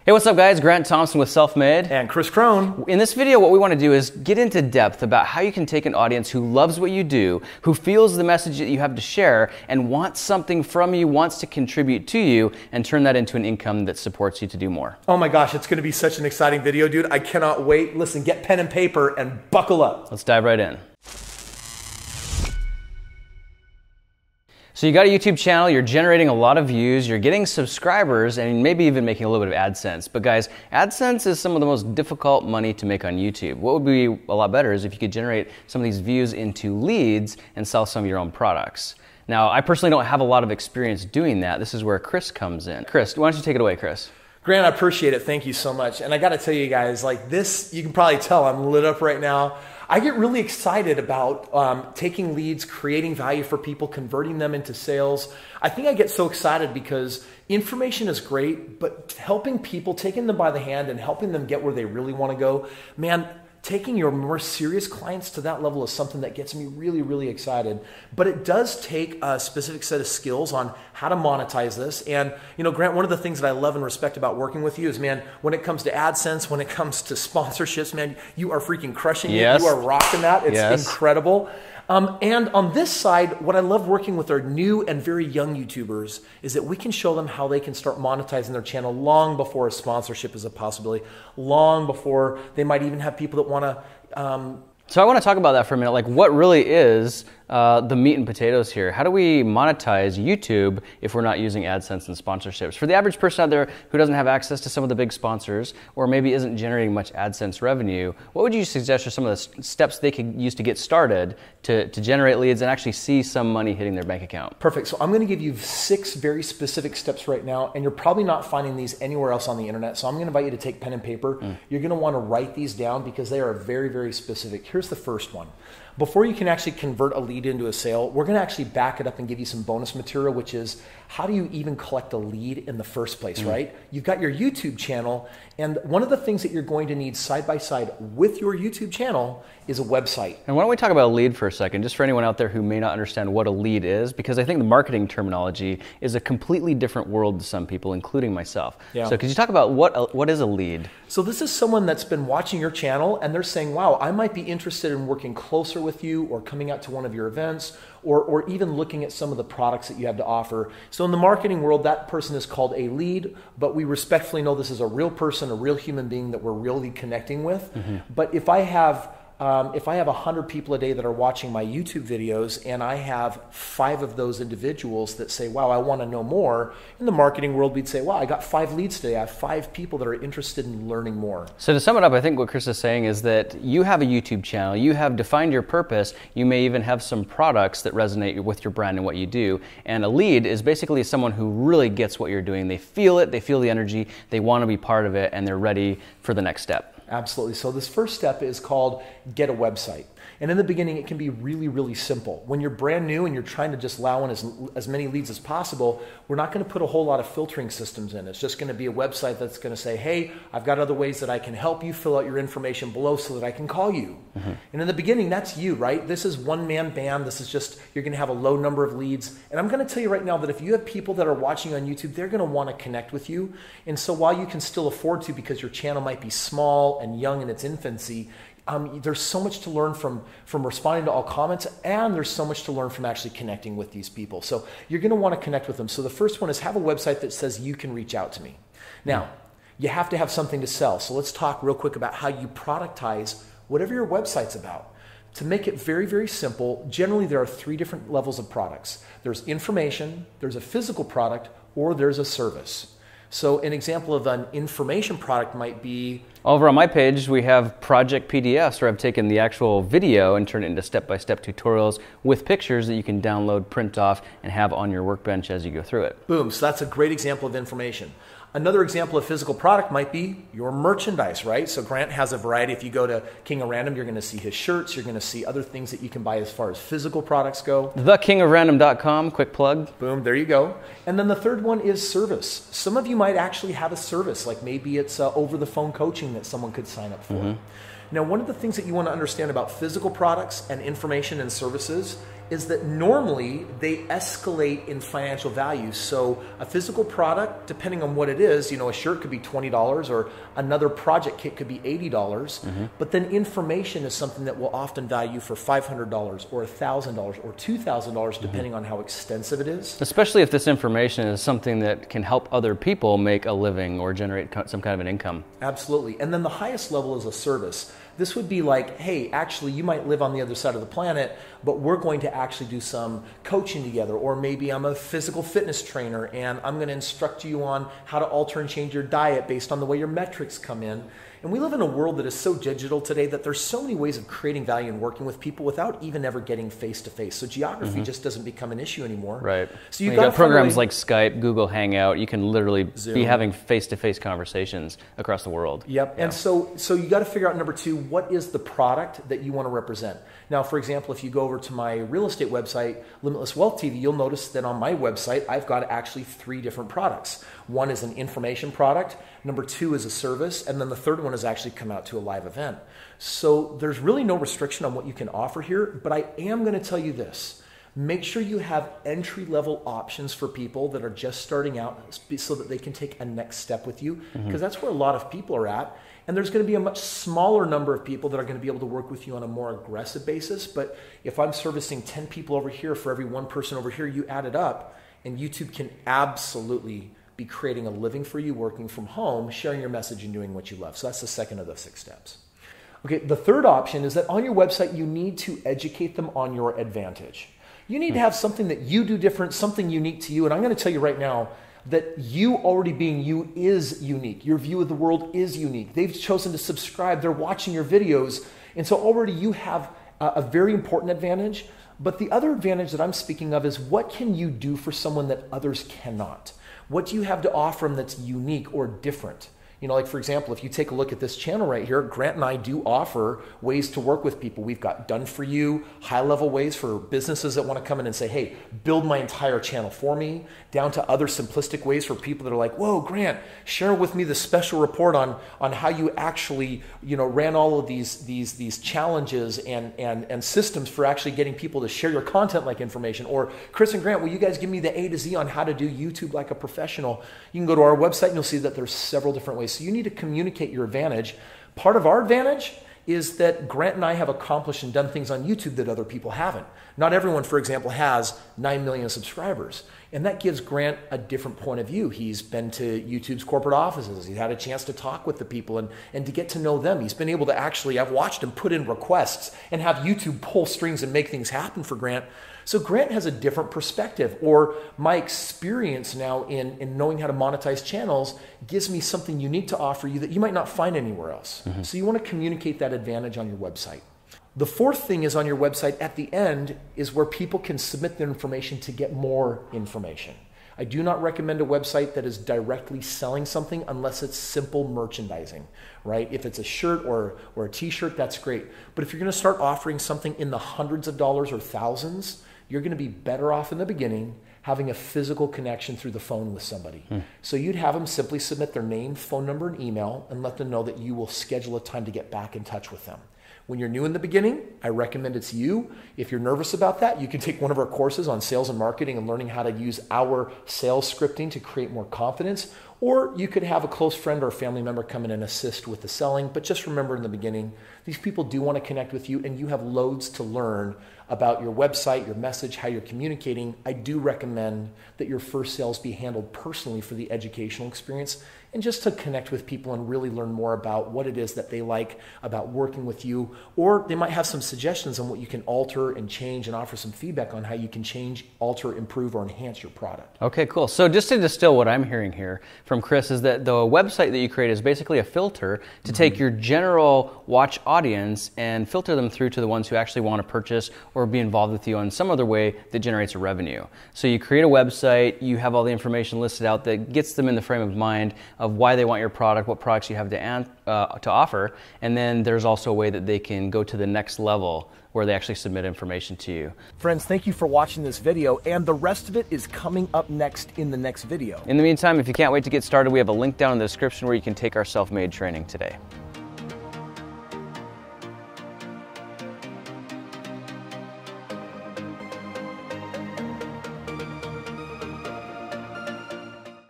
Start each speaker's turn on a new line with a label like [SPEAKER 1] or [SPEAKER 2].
[SPEAKER 1] Hey, what's up guys? Grant Thompson with Self-Made.
[SPEAKER 2] And Kris Crone.
[SPEAKER 1] In this video, what we want to do is get into depth about how you can take an audience who loves what you do, who feels the message that you have to share, and wants something from you, wants to contribute to you, and turn that into an income that supports you to do more.
[SPEAKER 2] Oh my gosh, it's going to be such an exciting video, dude. I cannot wait. Listen, get pen and paper and buckle up.
[SPEAKER 1] Let's dive right in. So you got a YouTube channel, you're generating a lot of views, you're getting subscribers, and maybe even making a little bit of AdSense. But guys, AdSense is some of the most difficult money to make on YouTube. What would be a lot better is if you could generate some of these views into leads and sell some of your own products. Now, I personally don't have a lot of experience doing that. This is where Kris comes in. Kris, why don't you take it away, Kris?
[SPEAKER 2] Grant, I appreciate it. Thank you so much. And I got to tell you guys, like this, you can probably tell I'm lit up right now. I get really excited about taking leads, creating value for people, converting them into sales. I think I get so excited because information is great, but helping people, taking them by the hand and helping them get where they really want to go, man, taking your more serious clients to that level is something that gets me really, really excited. But it does take a specific set of skills on how to monetize this. And, you know, Grant, one of the things that I love and respect about working with you is, man, when it comes to AdSense, when it comes to sponsorships, man, you are freaking crushing it. You are rocking that. It's incredible. And on this side, what I love working with our new and very young YouTubers is that we can show them how they can start monetizing their channel long before a sponsorship is a possibility, long before they might even have people that want to...
[SPEAKER 1] So I want to talk about that for a minute. Like, what really is the meat and potatoes here? How do we monetize YouTube if we're not using AdSense and sponsorships? For the average person out there who doesn't have access to some of the big sponsors or maybe isn't generating much AdSense revenue, what would you suggest are some of the steps they could use to get started to generate leads and actually see some money hitting their bank account?
[SPEAKER 2] Perfect. So I'm going to give you 6 very specific steps right now, and you're probably not finding these anywhere else on the internet. So I'm going to invite you to take pen and paper. You're going to want to write these down because they are very, very specific. Here's the first one. Before you can actually convert a lead into a sale, we're going to actually back it up and give you some bonus material, which is how do you even collect a lead in the first place, right? You've got your YouTube channel, and one of the things that you're going to need side by side with your YouTube channel is a website. And
[SPEAKER 1] why don't we talk about a lead for a second, just for anyone out there who may not understand what a lead is, because I think the marketing terminology is a completely different world to some people, including myself. Yeah. So could you talk about what is a lead?
[SPEAKER 2] So this is someone that's been watching your channel and they're saying, wow, I might be interested in working closer with you or coming out to one of your events or even looking at some of the products that you have to offer. So in the marketing world, that person is called a lead, but we respectfully know this is a real person, a real human being that we're really connecting with. But if I have 100 people a day that are watching my YouTube videos and I have 5 of those individuals that say, wow, I want to know more, in the marketing world, we'd say, wow, I got 5 leads today. I have 5 people that are interested in learning more.
[SPEAKER 1] So to sum it up, I think what Kris is saying is that you have a YouTube channel, you have defined your purpose, you may even have some products that resonate with your brand and what you do. And a lead is basically someone who really gets what you're doing. They feel it, they feel the energy, they want to be part of it, and they're ready for the next step.
[SPEAKER 2] Absolutely. So this first step is called get a website. And in the beginning, it can be really, really simple. When you're brand new and you're trying to just allow in as many leads as possible, we're not going to put a whole lot of filtering systems in. It's just going to be a website that's going to say, hey, I've got other ways that I can help you. Fill out your information below so that I can call you. And in the beginning, that's you, right? This is one-man band. This is just, you're going to have a low number of leads. And I'm going to tell you right now that if you have people that are watching on YouTube, they're going to want to connect with you. And so while you can still afford to because your channel might be small and young in its infancy, there's so much to learn from responding to all comments, and there's so much to learn from actually connecting with these people. So you're going to want to connect with them. So the first one is have a website that says you can reach out to me. Now, you have to have something to sell. So let's talk real quick about how you productize whatever your website's about. To make it very, very simple, generally there are 3 different levels of products. There's information, there's a physical product, or there's a service. So an example of an information product might be...
[SPEAKER 1] Over on my page, we have project PDFs where I've taken the actual video and turned it into step-by-step tutorials with pictures that you can download, print off, and have on your workbench as you go through it.
[SPEAKER 2] Boom. So that's a great example of information. Another example of physical product might be your merchandise, right? So Grant has a variety. If you go to King of Random, you're going to see his shirts. You're going to see other things that you can buy as far as physical products go.
[SPEAKER 1] TheKingofRandom.com, quick plug.
[SPEAKER 2] Boom, there you go. And then the third one is service. Some of you might actually have a service, like maybe it's over-the-phone coaching that someone could sign up for. Now, one of the things that you want to understand about physical products and information and services is that normally they escalate in financial value. So a physical product, depending on what it is, a shirt could be $20 or another project kit could be $80. But then information is something that will often value for $500 or $1,000 or $2,000, depending on how extensive it is.
[SPEAKER 1] Especially if this information is something that can help other people make a living or generate some kind of an income.
[SPEAKER 2] Absolutely. And then the highest level is a service. This would be like, hey, actually, you might live on the other side of the planet, but we're going to actually do some coaching together. Or maybe I'm a physical fitness trainer and I'm going to instruct you on how to alter and change your diet based on the way your metrics come in. And we live in a world that is so digital today that there's so many ways of creating value and working with people without even ever getting face-to-face. So geography just doesn't become an issue anymore.
[SPEAKER 1] Right.
[SPEAKER 2] So
[SPEAKER 1] you got programs like Skype, Google Hangout. You can literally be having face-to-face conversations across the world.
[SPEAKER 2] Yep. Yeah. And so you got to figure out, number two, what is the product that you want to represent? Now, for example, if you go over to my real estate website, Limitless Wealth TV, you'll notice that on my website, I've got actually 3 different products. One is an information product, number 2 is a service, and then the third one is actually come out to a live event. So there's really no restriction on what you can offer here, but I am going to tell you this. Make sure you have entry-level options for people that are just starting out so that they can take a next step with you, because that's where a lot of people are at. And there's going to be a much smaller number of people that are going to be able to work with you on a more aggressive basis. But if I'm servicing 10 people over here for every one person over here, you add it up, and YouTube can absolutely be creating a living for you, working from home, sharing your message and doing what you love. So that's the second of the 6 steps. Okay, the third option is that on your website, you need to educate them on your advantage. You need to have something that you do different, something unique to you. And I'm going to tell you right now that you already being you is unique. Your view of the world is unique. They've chosen to subscribe. They're watching your videos. And so already you have a very important advantage. But the other advantage that I'm speaking of is, what can you do for someone that others cannot? What do you have to offer them that's unique or different? Like for example, if you take a look at this channel right here, Grant and I do offer ways to work with people. We've got done for you, high level ways for businesses that want to come in and say, hey, build my entire channel for me, down to other simplistic ways for people that are like, whoa, Grant, share with me the special report on how you actually, ran all of these challenges and systems for actually getting people to share your content like information. Or Kris and Grant, will you guys give me the A to Z on how to do YouTube like a professional? You can go to our website and you'll see that there's several different ways. So you need to communicate your advantage. Part of our advantage is that Grant and I have accomplished and done things on YouTube that other people haven't. Not everyone, for example, has 9 million subscribers. And that gives Grant a different point of view. He's been to YouTube's corporate offices. He's had a chance to talk with the people and to get to know them. He's been able to actually, I've watched him put in requests and have YouTube pull strings and make things happen for Grant. So Grant has a different perspective, or my experience now in knowing how to monetize channels gives me something unique to offer you that you might not find anywhere else. So you want to communicate that advantage on your website. The fourth thing is on your website at the end is where people can submit their information to get more information. I do not recommend a website that is directly selling something unless it's simple merchandising, right? If it's a shirt or a t-shirt, that's great. But if you're going to start offering something in the hundreds of dollars or thousands, you're going to be better off in the beginning having a physical connection through the phone with somebody. So you'd have them simply submit their name, phone number, and email and let them know that you will schedule a time to get back in touch with them. When you're new in the beginning, I recommend it's you. If you're nervous about that, you can take one of our courses on sales and marketing and learning how to use our sales scripting to create more confidence. Or you could have a close friend or a family member come in and assist with the selling. But just remember in the beginning, these people do want to connect with you and you have loads to learn about your website, your message, how you're communicating. I do recommend that your first sales be handled personally for the educational experience and just to connect with people and really learn more about what it is that they like about working with you. Or they might have some suggestions on what you can alter and change and offer some feedback on how you can change, alter, improve, or enhance your product.
[SPEAKER 1] Okay, cool. So just to distill what I'm hearing here from Kris is that the website that you create is basically a filter to take your general watch audience and filter them through to the ones who actually want to purchase or be involved with you in some other way that generates a revenue. So you create a website, you have all the information listed out that gets them in the frame of mind of why they want your product, what products you have to offer, and then there's also a way that they can go to the next level where they actually submit information to you.
[SPEAKER 2] Friends, thank you for watching this video, and the rest of it is coming up next in the next video.
[SPEAKER 1] In the meantime, if you can't wait to get started, we have a link down in the description where you can take our self-made training today.